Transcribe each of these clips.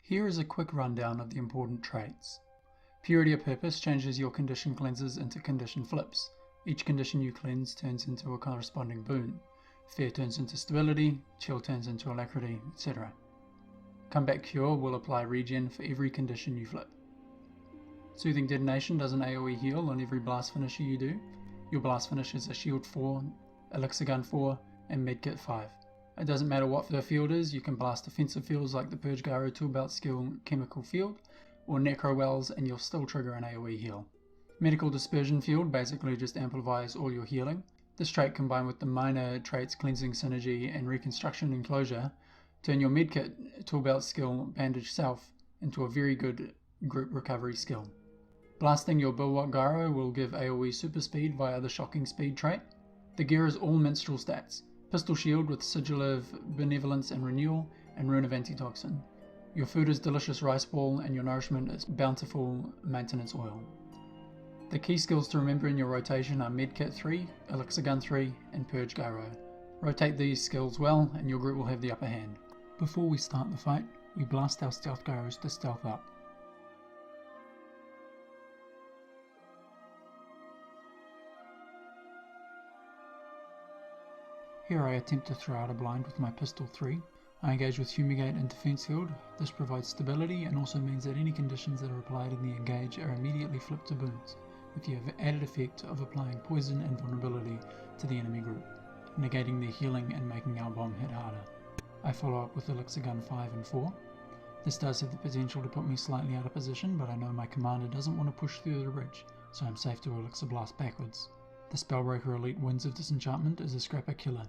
Here is a quick rundown of the important traits. Purity of Purpose changes your condition cleanses into condition flips. Each condition you cleanse turns into a corresponding boon. Fear turns into stability, chill turns into alacrity, etc. Comeback Cure will apply regen for every condition you flip. Soothing Detonation does an AoE heal on every blast finisher you do. Your blast finishers are Shield 4, Elixir Gun 4, and Medkit 5. It doesn't matter what the field is, you can blast defensive fields like the Purge Gyro Toolbelt skill Chemical Field, or Necro Wells, and you'll still trigger an AoE heal. Medical Dispersion Field basically just amplifies all your healing. This trait combined with the minor traits Cleansing Synergy and Reconstruction Enclosure turn your Medkit Toolbelt skill Bandage Self into a very good group recovery skill. Blasting your Bulwark Gyro will give AoE super speed via the Shocking Speed trait. The gear is all minstrel stats. Pistol Shield with Sigil of Benevolence and Renewal, and Rune of Antitoxin. Your food is delicious rice ball, and your nourishment is bountiful maintenance oil. The key skills to remember in your rotation are Medkit 3, Elixir Gun 3, and Purge Gyro. Rotate these skills well, and your group will have the upper hand. Before we start the fight, we blast our Stealth Gyros to stealth up. Here I attempt to throw out a blind with my Pistol 3. I engage with Fumigate and Defense Field. This provides stability and also means that any conditions that are applied in the engage are immediately flipped to boons, with the added effect of applying poison and vulnerability to the enemy group, negating their healing and making our bomb hit harder. I follow up with Elixir Gun 5 and 4. This does have the potential to put me slightly out of position, but I know my commander doesn't want to push through the bridge, so I'm safe to Elixir Blast backwards. The Spellbreaker Elite Winds of Disenchantment is a scrapper killer.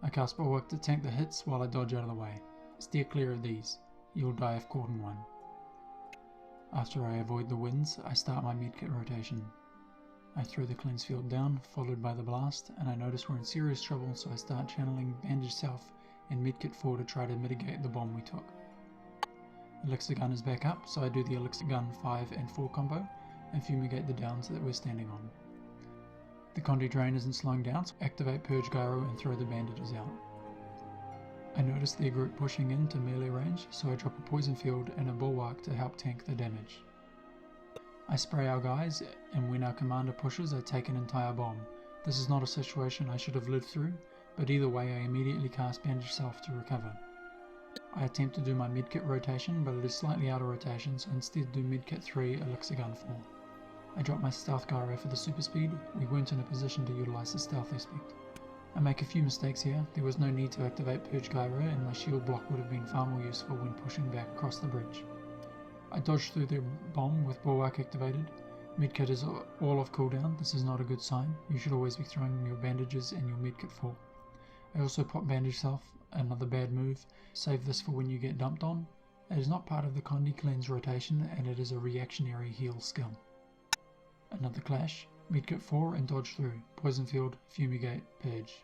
I cast Bulwark to tank the hits while I dodge out of the way. Steer clear of these. You'll die if caught in one. After I avoid the winds, I start my Medkit rotation. I throw the Cleanse Field down, followed by the blast, and I notice we're in serious trouble, so I start channeling Bandage Self and Medkit 4 to try to mitigate the bomb we took. Elixir Gun is back up, so I do the Elixir Gun 5 and 4 combo, and fumigate the downs that we're standing on. The Condi Drain isn't slowing down, so activate Purge Gyro and throw the bandages out. I notice their group pushing into melee range, so I drop a Poison Field and a Bulwark to help tank the damage. I spray our guys, and when our commander pushes, I take an entire bomb. This is not a situation I should have lived through, but either way I immediately cast Bandage Self to recover. I attempt to do my Medkit rotation, but it is slightly out of rotation, so instead do Medkit 3, Elixir Gun 4. I drop my Stealth Gyro for the super speed. We weren't in a position to utilise the stealth aspect. I make a few mistakes here. There was no need to activate Purge Gyro, and my shield block would have been far more useful when pushing back across the bridge. I dodge through their bomb with Bulwark activated. Medkit is all off cooldown. This is not a good sign. You should always be throwing your bandages and your Medkit full. I also pop Bandage Self, another bad move. Save this for when you get dumped on. It is not part of the Condi Cleanse rotation, and it is a reactionary heal skill. Another clash, Medkit 4 and dodge through, Poison Field, Fumigate, Purge.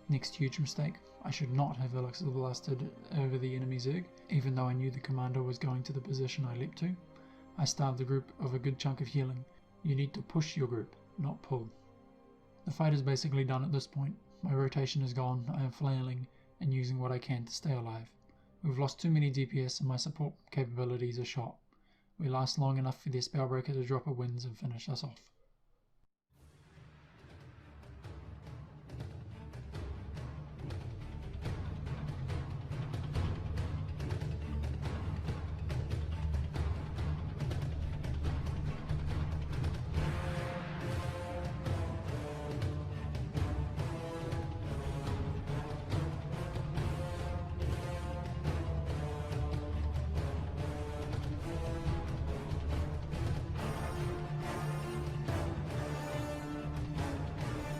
Next huge mistake, I should not have Elixir blasted over the enemy Zerg, even though I knew the commander was going to the position I leapt to. I starved the group of a good chunk of healing. You need to push your group, not pull. The fight is basically done at this point. My rotation is gone, I am flailing and using what I can to stay alive. We've lost too many DPS and my support capabilities are shot. We last long enough for their Spellbreaker to drop a winds and finish us off.